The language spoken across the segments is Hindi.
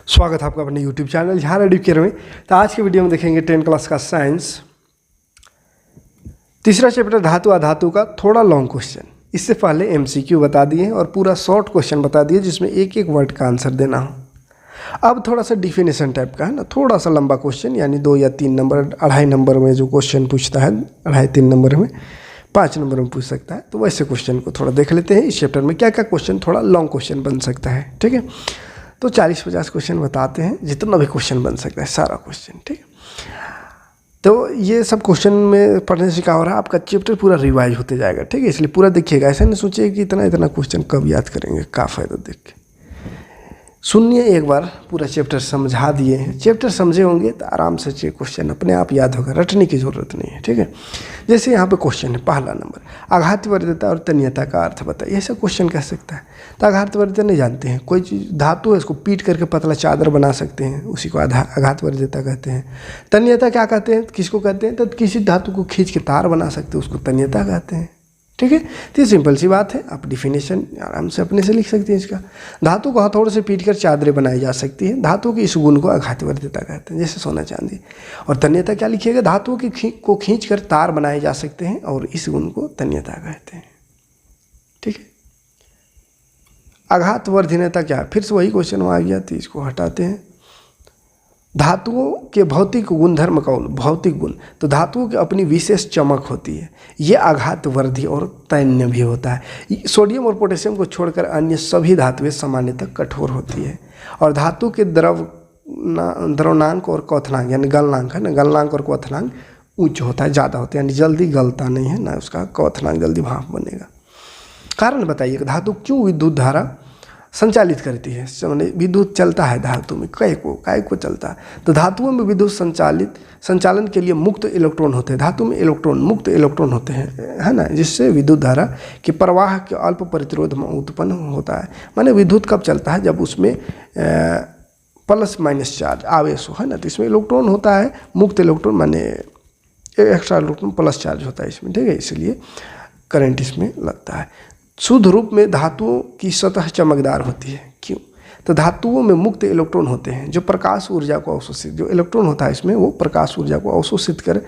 स्वागत है आपका अपने YouTube चैनल झार एडुकेयर में। तो आज के वीडियो में देखेंगे 10 क्लास का साइंस तीसरा चैप्टर धातु अधातु का थोड़ा लॉन्ग क्वेश्चन। इससे पहले MCQ बता दिए और पूरा शॉर्ट क्वेश्चन बता दिए जिसमें एक एक वर्ड का आंसर देना हो। अब थोड़ा सा डिफिनेशन टाइप का है ना, थोड़ा सा लंबा क्वेश्चन, यानी 2 या 3 नंबर, 2.5 नंबर में जो क्वेश्चन पूछता है, 2.5-3 नंबर में, 5 नंबर में पूछ सकता है। तो वैसे क्वेश्चन को थोड़ा देख लेते हैं। इस चैप्टर में क्या क्या क्वेश्चन थोड़ा लॉन्ग क्वेश्चन बन सकता है, ठीक है। तो 40-50 क्वेश्चन बताते हैं, जितना भी क्वेश्चन बन सकता है सारा क्वेश्चन, ठीक है। तो ये सब क्वेश्चन में पढ़ने से क्या हो रहा है, आपका चैप्टर पूरा रिवाइज होते जाएगा, ठीक है। इसलिए पूरा देखिएगा, ऐसा नहीं सोचिए कि इतना इतना क्वेश्चन कब याद करेंगे, क्या फ़ायदा देख के। सुनिए एक बार, पूरा चैप्टर समझा दिए हैं। चैप्टर समझे होंगे तो आराम से क्वेश्चन अपने आप याद होगा, रटने की ज़रूरत नहीं है, ठीक है। जैसे यहाँ पे क्वेश्चन है पहला नंबर, आघातवर्ध्यता और तन्यता का अर्थ बताइए। ऐसा क्वेश्चन कह सकता है। तो आघातवर्ध्यता नहीं जानते हैं, कोई चीज़ धातु है, इसको पीट करके पतला चादर बना सकते हैं, उसी को आघातवर्ध्यता कहते हैं। तन्यता क्या कहते हैं, किसको कहते हैं, तो किसी धातु को खींच के तार बना सकते हैं, उसको तन्यता कहते हैं, ठीक है। तो ये सिंपल सी बात है, आप डिफिनेशन आराम से अपने से लिख सकते हैं इसका। धातु को हथौड़े से पीटकर चादरें बनाई जा सकती है। धातु के इस गुण को आघातवर्ध्यता कहते हैं, जैसे सोना चांदी। और तन्यता क्या लिखिएगा, धातुओं को खींचकर तार बनाए जा सकते हैं और इस गुण को तन्यता कहते हैं, ठीक है। आघातवर्ध्यता क्या है, फिर से वही क्वेश्चन आ गया, तो इसको हटाते हैं। धातुओं के भौतिक गुणधर्म का भौतिक गुण, तो धातुओं की अपनी विशेष चमक होती है। ये आघातवर्धी और तन्य भी होता है। सोडियम और पोटेशियम को छोड़कर अन्य सभी धातुएं सामान्यतः कठोर होती है। और धातु के द्रवनांक और क्वथनांक, यानी गलनांक है ना, गलनांक और क्वथनांक उच्च होता है, ज़्यादा होता है, यानी जल्दी गलता नहीं है ना, उसका क्वथनांक जल्दी भाप बनेगा। कारण बताइए, धातु क्यों विद्युत धारा संचालित करती है, विद्युत चलता है धातु में, काय को चलता है। तो धातुओं में विद्युत संचालन के लिए मुक्त इलेक्ट्रॉन होते हैं। धातु में मुक्त इलेक्ट्रॉन होते हैं, है ना, जिससे विद्युत धारा के प्रवाह के अल्प प्रतिरोध उत्पन्न होता है। माने विद्युत कब चलता है, जब उसमें प्लस माइनस चार्ज आवेश हो, है ना। तो इसमें इलेक्ट्रॉन होता है, मुक्त इलेक्ट्रॉन, माने एक्स्ट्रा इलेक्ट्रॉन प्लस चार्ज होता है इसमें, ठीक है। इसलिए करंट इसमें लगता है। शुद्ध रूप में धातुओं की सतह चमकदार होती है। क्यों, तो धातुओं में मुक्त इलेक्ट्रॉन होते हैं जो प्रकाश ऊर्जा को अवशोषित, जो इलेक्ट्रॉन होता है इसमें वो प्रकाश ऊर्जा को अवशोषित कर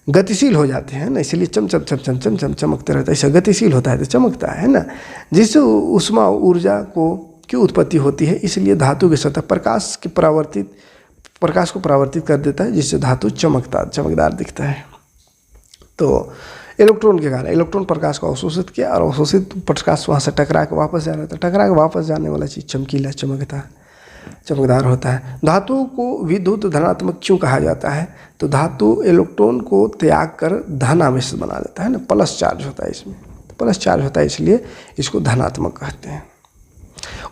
गतिशील हो जाते हैं ना, इसलिए चम चमकते रहता है। ऐसा गतिशील होता है तो चमकता है ना, जिससे ऊष्मा ऊर्जा की उत्पत्ति होती है। इसलिए धातु की सतह प्रकाश को परावर्तित कर देता है, जिससे धातु चमकदार दिखता है। तो इलेक्ट्रॉन के कारण इलेक्ट्रॉन प्रकाश को अवशोषित किया और अवशोषित प्रकाश वहाँ से टकरा के वापस जा रहा था। टकरा के वापस जाने वाला चीज़ चमकीला चमकदार होता है। धातु को विद्युत धनात्मक क्यों कहा जाता है, तो धातु इलेक्ट्रॉन को त्याग कर धन आवेश बना देता है ना, प्लस चार्ज होता है इसमें, प्लस चार्ज होता है, इसलिए इसको धनात्मक कहते हैं।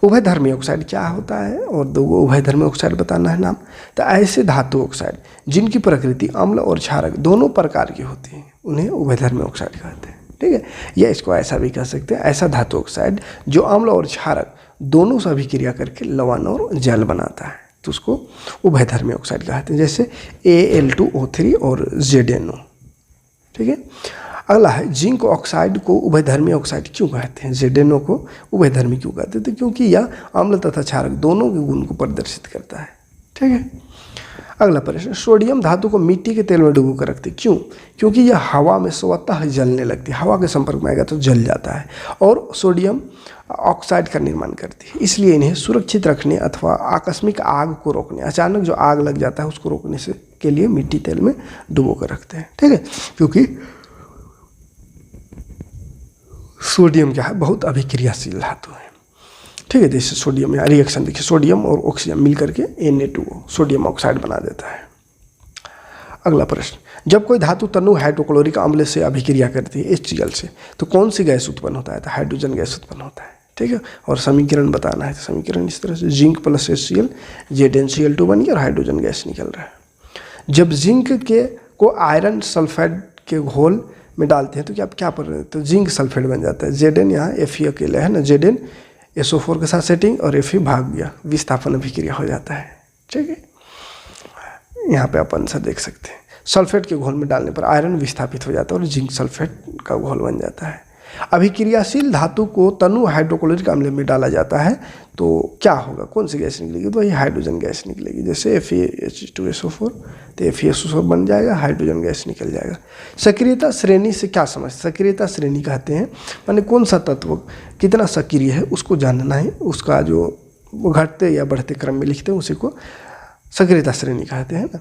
उभयधर्मी ऑक्साइड क्या होता है, और 2 उभयधर्मी ऑक्साइड बताना है नाम। तो ऐसे धातु ऑक्साइड जिनकी प्रकृति अम्ल और क्षारक दोनों प्रकार की होती है, उन्हें उभयधर्मी ऑक्साइड कहते हैं, ठीक है। या इसको ऐसा भी कह सकते हैं, ऐसा धातु ऑक्साइड जो अम्ल और क्षारक दोनों से अभिक्रिया करके लवण और जल बनाता है, तो उसको उभयधर्मी ऑक्साइड कहते हैं। जैसे Al2O3 और ZnO, ठीक है। अगला है जिंक ऑक्साइड को उभयधर्मी ऑक्साइड क्यों कहते हैं, ZnO को उभयधर्मी क्यों कहते हैं, तो क्योंकि यह अम्ल तथा क्षारक दोनों के गुण को प्रदर्शित करता है, ठीक है। अगला प्रश्न, सोडियम धातु को मिट्टी के तेल में डुबो कर रखते, क्यों, क्योंकि यह हवा में स्वतः जलने लगती है, हवा के संपर्क में आएगा तो जल जाता है और सोडियम ऑक्साइड का निर्माण करती है। इसलिए इन्हें सुरक्षित रखने अथवा आकस्मिक आग को रोकने, अचानक जो आग लग जाता है उसको रोकने से के लिए मिट्टी तेल में डुबो कर रखते हैं, ठीक है। क्योंकि सोडियम क्या है, बहुत अभिक्रियाशील धातु है, ठीक है। जैसे सोडियम, यहाँ रिएक्शन देखिए, सोडियम और ऑक्सीजन मिलकर के Na2O सोडियम ऑक्साइड बना देता है। अगला प्रश्न, जब कोई धातु तनु हाइड्रोक्लोरिक अम्ल से अभिक्रिया करती है HCl से, तो कौन सी गैस उत्पन्न होता है, तो हाइड्रोजन गैस उत्पन्न होता है, ठीक है। और समीकरण बताना है, तो समीकरण इस तरह से, जिंक प्लस HCl ZnCl2 बन गया और हाइड्रोजन गैस निकल रहा है। जब जिंक को आयरन सल्फाइड के घोल में डालते हैं तो क्या पर, तो जिंक सल्फेट बन जाता है। Zn यहाँ Fe अकेला है ना, Zn SO4 के साथ सेटिंग और Fe भाग गया, विस्थापन अभिक्रिया हो जाता है, ठीक है। यहाँ पे अपन से देख सकते हैं, सल्फेट के घोल में डालने पर आयरन विस्थापित हो जाता है और जिंक सल्फेट का घोल बन जाता है। अभिक्रियाशील धातु को तनु हाइड्रोक्लोरिक अम्ल में डाला जाता है तो क्या होगा, कौन सी गैस निकलेगी, तो वही हाइड्रोजन गैस निकलेगी। जैसे FeH2SO4 तो FeSO4 बन जाएगा, हाइड्रोजन गैस निकल जाएगा। सक्रियता श्रेणी से क्या समझ, सक्रियता श्रेणी कहते हैं माने कौन सा तत्व कितना सक्रिय है उसको जानना है, उसका जो वो घटते या बढ़ते क्रम में लिखते हैं उसी को सक्रियता श्रेणी कहते हैं ना।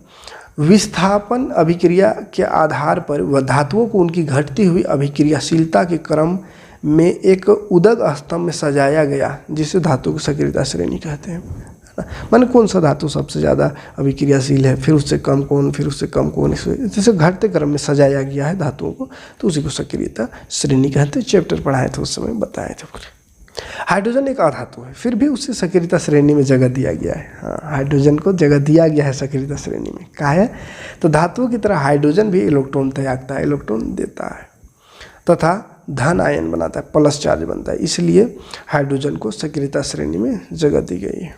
विस्थापन अभिक्रिया के आधार पर वह धातुओं को उनकी घटती हुई अभिक्रियाशीलता के क्रम में एक उदक स्तंभ में सजाया गया, जिसे धातु की सक्रियता श्रेणी कहते हैं। माने कौन सा धातु सबसे ज़्यादा अभिक्रियाशील है, फिर उससे कम कौन, फिर उससे कम कौन, जैसे घटते क्रम में सजाया गया है धातुओं को, तो उसी को सक्रियता श्रेणी कहते हैं। चैप्टर पढ़ाए थे उस समय बताए थे पूरे। हाइड्रोजन एक अधातु है, फिर भी उसे सक्रियता श्रेणी में जगह दिया गया है। हाँ, हाइड्रोजन को जगह दिया गया है सक्रियता श्रेणी में। क्या है, तो धातुओं की तरह हाइड्रोजन भी इलेक्ट्रॉन त्यागता है, इलेक्ट्रॉन देता है तथा धन आयन बनाता है, प्लस चार्ज बनता है, इसलिए हाइड्रोजन को सक्रियता श्रेणी में जगह दी गई है।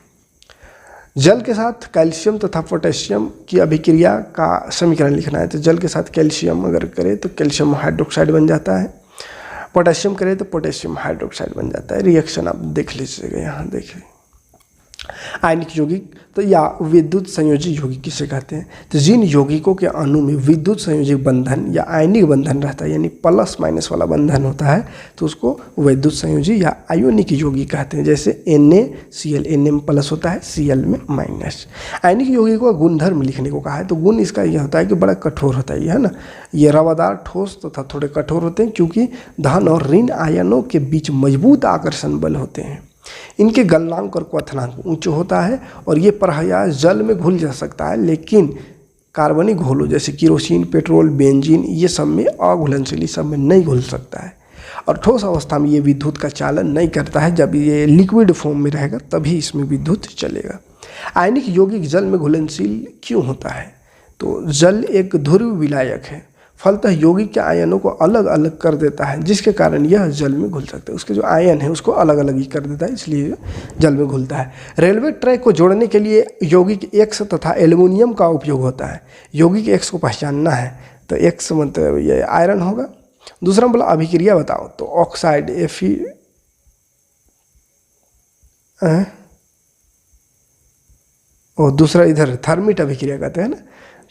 जल के साथ कैल्शियम तथा पोटेशियम की अभिक्रिया का समीकरण लिखना है, तो जल के साथ कैल्शियम अगर करें तो कैल्शियम हाइड्रोक्साइड बन जाता है, पोटेशियम करें तो पोटेशियम हाइड्रोक्साइड बन जाता है। रिएक्शन आप देख लीजिएगा, यहाँ देखिए। आयनिक यौगिक तो या विद्युत संयोजी यौगिक किसे कहते हैं, तो जिन यौगिकों के अणु में विद्युत संयोजी बंधन या आयनिक बंधन रहता है, यानी प्लस माइनस वाला बंधन होता है, तो उसको विद्युत संयोजी या आयोनिक यौगिक कहते हैं। जैसे NaCl, Na में प्लस होता है, Cl में माइनस। आयनिक यौगिकों का गुणधर्म लिखने को कहा है, तो गुण इसका यह होता है कि बड़ा कठोर होता है, है ना। ये रवादार, ठोस तथा थोड़े कठोर होते हैं, क्योंकि धन और ऋण आयनों के बीच मजबूत आकर्षण बल होते हैं। इनके गलनांक और क्वथनांक ऊंचा होता है और ये प्रयास जल में घुल जा सकता है, लेकिन कार्बनिक घोलों जैसे केरोसिन, पेट्रोल, बेंजीन ये सब में अघुलनशील, सब में नहीं घुल सकता है। और ठोस अवस्था में ये विद्युत का चालन नहीं करता है, जब ये लिक्विड फॉर्म में रहेगा तभी इसमें विद्युत चलेगा। आयनिक यौगिक जल में घुलनशील क्यों होता है, तो जल एक ध्रुव विलायक है, फलतः यौगिक के आयनों को अलग अलग कर देता है, जिसके कारण यह जल में घुल सकता है। उसके जो आयन है उसको अलग अलग ही कर देता है, इसलिए जल में घुलता है। रेलवे ट्रैक को जोड़ने के लिए यौगिक X तथा एल्युमिनियम का उपयोग होता है। यौगिक X को पहचानना है तो X मतलब ये आयरन होगा। दूसरा बोला अभिक्रिया बताओ, तो ऑक्साइड Fe और दूसरा इधर थर्मिट अभिक्रिया कहते हैं ना,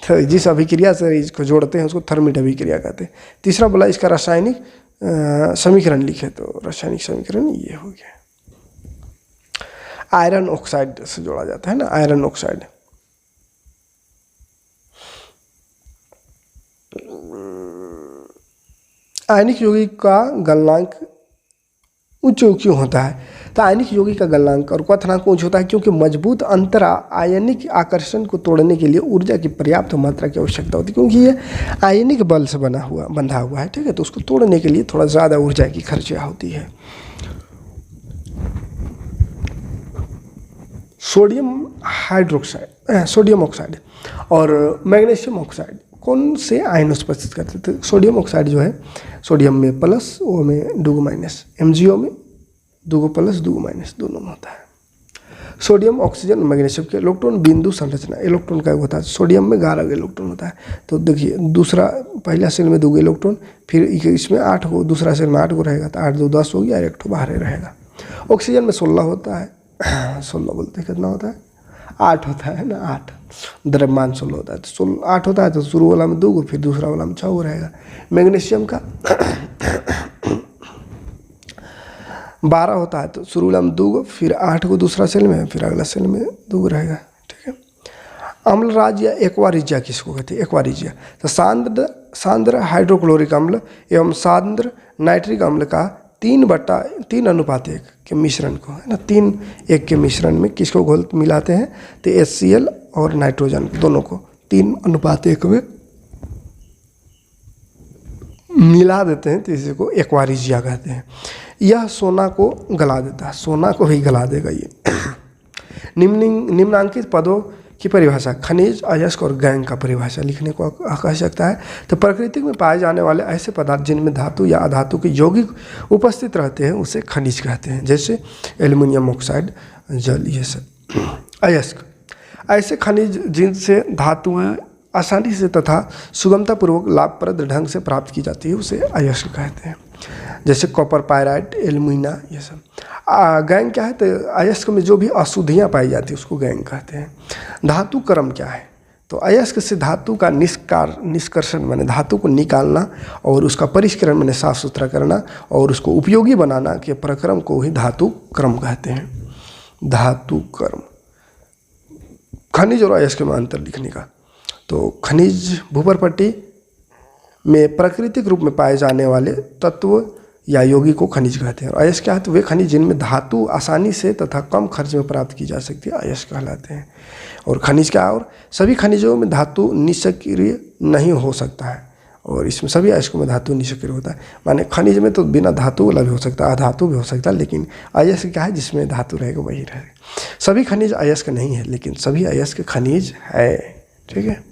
तो जिस अभिक्रिया से इसको जोड़ते हैं उसको थर्मिट अभिक्रिया कहते हैं। तीसरा बोला इसका रासायनिक समीकरण लिखे, तो रासायनिक समीकरण ये हो गया, आयरन ऑक्साइड से जोड़ा जाता है ना, आयरन ऑक्साइड। आयनिक यौगिक का गलनांक उच्च क्यों होता है, तो आयनिक यौगिक का गलनांक और क्वथनांक उच्च होता है क्योंकि मजबूत अंतरा आयनिक आकर्षण को तोड़ने के लिए ऊर्जा की पर्याप्त मात्रा की आवश्यकता होती है, क्योंकि ये आयनिक बल से बंधा हुआ है, ठीक है। तो उसको तोड़ने के लिए थोड़ा ज़्यादा ऊर्जा की खर्चा होती है। सोडियम ऑक्साइड और मैग्नीशियम ऑक्साइड कौन से आयन उत्पत्ति करते थे। सोडियम ऑक्साइड जो है, सोडियम में प्लस, ओ में दूगो माइनस, MgO में दूगो प्लस दूगो माइनस दोनों में होता है। सोडियम, ऑक्सीजन, मैग्नीशियम के इलेक्ट्रॉन बिंदु संरचना, इलेक्ट्रॉन का होता है। सोडियम में 11 इलेक्ट्रॉन होता है, तो देखिए दूसरा पहला सेल में 2 इलेक्ट्रॉन, फिर इसमें 8 गो, दूसरा सेल में 8 गो रहेगा, तो 8 2 10 हो गया, 1 बाहर रहेगा। ऑक्सीजन में 16 होता है, 16 बोलते हैं, कितना होता है 8 होता है ना, 8 द्रव्यमान 16 होता है, तो 8 होता है, तो शुरू वाला में 2 गो, फिर दूसरा वाला में 6 गो रहेगा। मैग्नीशियम का 12 होता है, तो शुरू वाला में 2 गो, फिर 8 गो दूसरा सेल में, फिर अगला सेल में 2 गो रहेगा, ठीक है। अम्लराज या एक्वारिजिया किसको कहते हैं, एक्वारिजिया, तो सांद्र हाइड्रोक्लोरिक अम्ल एवं सांद्र नाइट्रिक अम्ल का 3:3:1 के मिश्रण को, है ना, 3:1 के मिश्रण में किसको घोल मिलाते हैं, तो HCl और नाइट्रोजन दोनों को 3:1 में मिला देते हैं, तो इसी को एक्वारिजिया कहते हैं। यह सोना को गला देता है, सोना को ही गला देगा ये। निम्नांकित पदों की परिभाषा, खनिज, अयस्क और गैंग का परिभाषा लिखने को कह सकता है। तो प्रकृति में पाए जाने वाले ऐसे पदार्थ जिनमें धातु या अधातु के यौगिक उपस्थित रहते हैं उसे खनिज कहते हैं, जैसे एल्युमिनियम ऑक्साइड, जल, ये सब। अयस्क, ऐसे खनिज जिनसे धातुएं आसानी से तथा सुगमतापूर्वक लाभप्रद ढंग से प्राप्त की जाती है उसे अयस्क कहते हैं। जैसे कॉपर, पायराइट, एल्यूमिना, ये सब। गैंग क्या है? तो अयस्क में जो भी अशुद्धियाँ पाई जाती है उसको गैंग कहते हैं। धातु क्रम क्या है? तो अयस्क से धातु का निष्कर्षण माने धातु को निकालना और उसका परिष्करण माने साफ सुथरा करना और उसको उपयोगी बनाना के प्रक्रम को ही धातु क्रम कहते हैं। धातु क्रम। खनिज और अयस्क में अंतर लिखने का, तो खनिज भूपरपट्टी में प्राकृतिक रूप में पाए जाने वाले तत्व या यौगिक को खनिज कहते हैं। और अयस्क क्या है? तो वे खनिज जिनमें धातु आसानी से तथा कम खर्च में प्राप्त की जा सकती है, अयस्क कहलाते हैं। और खनिज क्या? और सभी खनिजों में धातु निष्क्रिय नहीं हो सकता है, और इसमें सभी अयस्कों में धातु निष्क्रिय होता है। माने खनिज में तो बिना धातु वाला भी हो सकता है, अधातु भी हो सकता है, लेकिन अयस्क क्या है? जिसमें धातु रहेगा वही रहेगा। सभी खनिज अयस्क नहीं है, लेकिन सभी अयस्क खनिज है। ठीक है,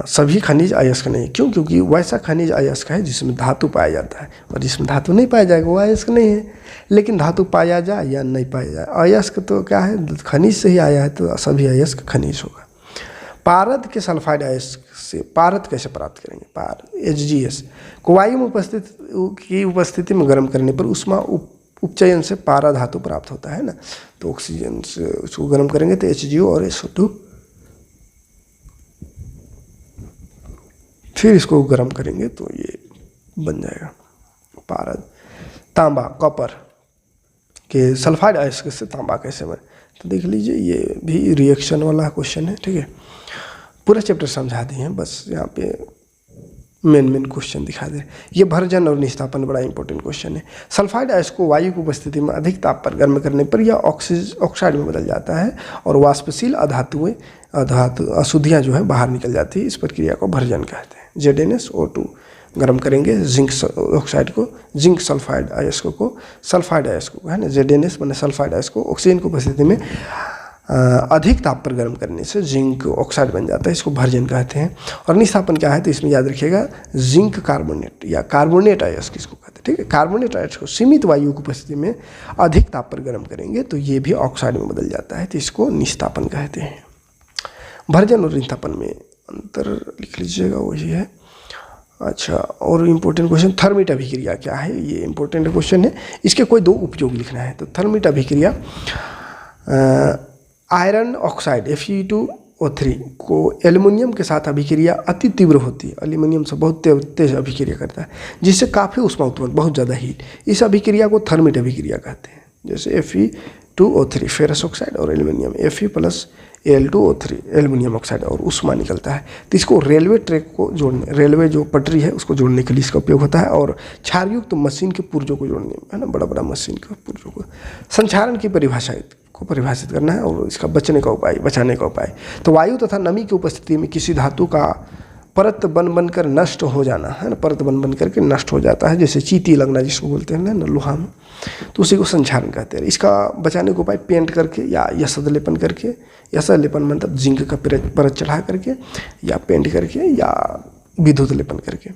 सभी खनिज अयस्क नहीं। क्यों? क्योंकि वैसा खनिज अयस्क है जिसमें धातु पाया जाता है, और जिसमें धातु नहीं पाया जाएगा वो अयस्क नहीं है। लेकिन धातु पाया जाए या नहीं पाया जाए, अयस्क तो क्या है? खनिज से ही आया है, तो सभी अयस्क खनिज होगा। पारद के सल्फाइड अयस्क से पारद कैसे प्राप्त करेंगे? पारद HGS को वायु में उपस्थिति में गर्म करने पर उष्मा उपचयन से पारा धातु प्राप्त होता है ना। तो ऑक्सीजन से उसको गर्म करेंगे तो HGO और SO2, फिर इसको गर्म करेंगे तो ये बन जाएगा पारद। तांबा, कॉपर के सल्फाइड अयस्क से तांबा कैसे बने? तो देख लीजिए, ये भी रिएक्शन वाला क्वेश्चन है। ठीक है, पूरा चैप्टर समझा दिए हैं, बस यहाँ पे मेन क्वेश्चन दिखा दे। ये भर्जन और निस्तापन बड़ा इंपॉर्टेंट क्वेश्चन है। सल्फाइड अयस्क को वायु की उपस्थिति में अधिक ताप पर गर्म करने पर यह ऑक्साइड में बदल जाता है और वाष्पशील अशुद्धियाँ जो है बाहर निकल जाती है। इस प्रक्रिया को भर्जन कहते हैं। ZnSO2 गर्म करेंगे जिंक ऑक्साइड को, जिंक सल्फाइड अयस्क को, सल्फाइड अयस्क को है ना, ZnS माने सल्फाइड अयस्क को ऑक्सीजन की उपस्थिति में अधिक ताप पर गर्म करने से जिंक ऑक्साइड बन जाता है। इसको भर्जन कहते हैं। और निस्तापन क्या है? तो इसमें याद रखिएगा, जिंक कार्बोनेट या कार्बोनेट अयस्क इसको कहते हैं। ठीक है, कार्बोनेट अयस्क को सीमित वायु की उपस्थिति में अधिक ताप पर गर्म करेंगे तो ये भी ऑक्साइड में बदल जाता है, तो इसको निस्तापन कहते हैं। भर्जन और निस्तापन में अंतर लिख लीजिएगा, वही है। अच्छा, और इम्पोर्टेंट क्वेश्चन, थर्मिट अभिक्रिया क्या है? ये इम्पोर्टेंट क्वेश्चन है, इसके कोई दो उपयोग लिखना है। तो थर्मिट अभिक्रिया आयरन ऑक्साइड Fe2O3 को एल्युमिनियम के साथ अभिक्रिया अति तीव्र होती है, एल्युमिनियम से बहुत तेज अभिक्रिया करता है, जिससे काफ़ी ऊष्मा उत्पन्न, बहुत ज़्यादा हीट। इस अभिक्रिया को थर्मिट अभिक्रिया कहते हैं। जैसे Fe2O3 फेरस ऑक्साइड और एल्युमिनियम, Fe+Al2O3 एल्युमिनियम ऑक्साइड, और ऊष्मा निकलता है। तो इसको रेलवे ट्रैक को जोड़ने, रेलवे जो पटरी है उसको जोड़ने के लिए इसका उपयोग होता है, और क्षारयुक्त मशीन के पुर्जों को जोड़ने में है ना, बड़ा बड़ा मशीन के पुर्जों को। संक्षारण की परिभाषित करना है और इसका बचाने का उपाय। तो वायु तथा नमी की उपस्थिति में किसी धातु का परत बनकर नष्ट हो जाना है ना, परत बन करके नष्ट हो जाता है, जैसे चीटी लगना जिसको बोलते हैं ना लोहा में, तो उसी को संक्षारण कहते हैं। इसका बचाने का उपाय पेंट करके या यसद लेपन करके, यसद लेपन मतलब जिंक का परत चढ़ा करके या पेंट करके या विद्युत लेपन करके।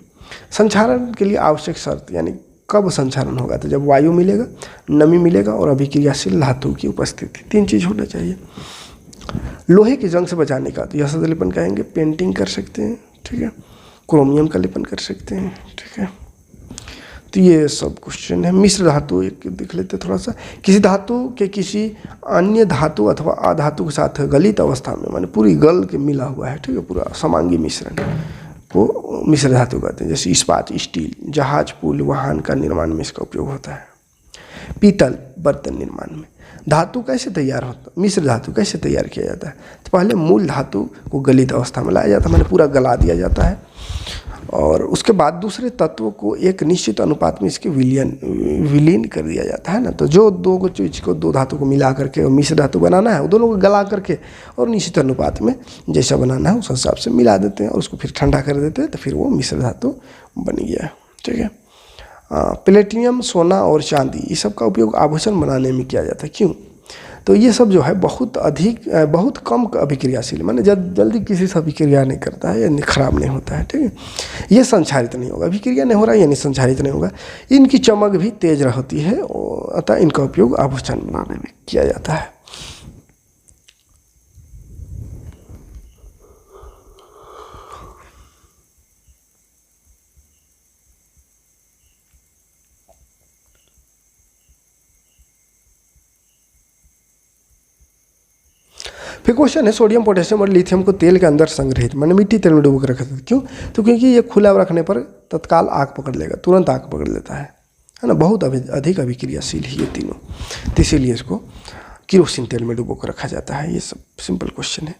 संक्षारण के लिए आवश्यक शर्त, यानी कब संक्षारण होगा? तो जब वायु मिलेगा, नमी मिलेगा और अभिक्रियाशील धातु की उपस्थिति, तीन चीज़ होना चाहिए। लोहे की जंग से बचाने का तो यसद लेपन कहेंगे, पेंटिंग कर सकते हैं। ठीक है, क्रोमियम का लेपन कर सकते हैं। ठीक है, तो ये सब क्वेश्चन है। मिश्र धातु एक देख लेते थोड़ा सा। किसी धातु के किसी अन्य धातु अथवा अधातु के साथ गलित अवस्था में, माने पूरी गल के मिला हुआ है, ठीक है, पूरा समांगी मिश्रण को मिश्र धातु कहते हैं। जैसे इस्पात, स्टील, जहाज, पुल, वाहन का निर्माण में इसका उपयोग होता है। पीतल, बर्तन निर्माण में। धातु कैसे तैयार होता है? मिश्र धातु कैसे तैयार किया जाता है? तो पहले मूल धातु को गलित अवस्था में लाया जाता है, माने पूरा गला दिया जाता है, और उसके बाद दूसरे तत्वों को एक निश्चित अनुपात में इसके विलीन कर दिया जाता है ना। तो जो दो धातु को मिला करके मिश्र धातु बनाना है, वो दोनों को गला करके और निश्चित अनुपात में जैसा बनाना है उस हिसाब से मिला देते हैं और उसको फिर ठंडा कर देते हैं, तो फिर वो मिश्र धातु बन गया। ठीक है, प्लेटिनियम, सोना और चांदी, ये सब का उपयोग आभूषण बनाने में किया जाता है। क्यों? तो ये सब जो है बहुत कम अभिक्रियाशील, माने जल्दी किसी से अभिक्रिया नहीं करता है, यानी खराब नहीं होता है। ठीक है, ये संक्षारित नहीं होगा, अभिक्रिया नहीं हो रहा है यानी संक्षारित नहीं होगा। इनकी चमक भी तेज रहती है, अतः इनका उपयोग आभूषण बनाने में किया जाता है। फिर क्वेश्चन है सोडियम पोटेशियम और लिथियम को तेल के अंदर संग्रहित, मैंने मिट्टी तेल में डुबो कर रखा था। क्यों? तो क्योंकि ये खुला रखने पर तत्काल आग पकड़ लेगा, तुरंत आग पकड़ लेता है ना, बहुत अधिक अभिक्रियाशील है ये तीनों, तो इसीलिए इसको केरोसिन तेल में डुबो कर रखा जाता है। ये सब सिंपल क्वेश्चन है।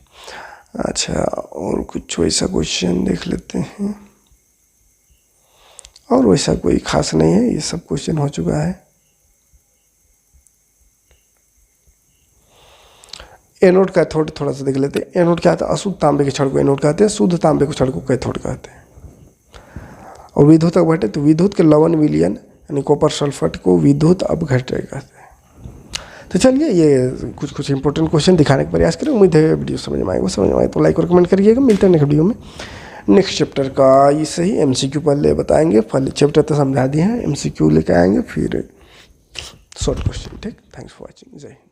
अच्छा, और कुछ वैसा क्वेश्चन देख लेते हैं, और वैसा कोई खास नहीं है, ये सब क्वेश्चन हो चुका है। एनोड कैथोड थोड़ा सा देख लेते हैं। एनोड क्या होता है? अशुद्ध तांबे के छड़ को एनोड कहते हैं, शुद्ध तांबे के छड़ को कैथोड कहते हैं। और विद्युत अपघट्य, तो विद्युत के लवण विलयन यानी कॉपर सल्फेट को विद्युत अपघट्य कहते हैं। तो चलिए, ये कुछ इंपॉर्टेंट क्वेश्चन दिखाने का प्रयास करें। उम्मीद है वीडियो समझ में आए तो लाइक और कमेंट करिएगा। मिलते हैं नेक्स्ट वीडियो में। नेक्स्ट चैप्टर का ये सही MCQ पहले बताएंगे, पहले चैप्टर तो समझा दिए हैं, MCQ लेकर आएंगे, फिर शॉर्ट क्वेश्चन। ठीक, थैंक्स फॉर वॉचिंग। जय हिंद।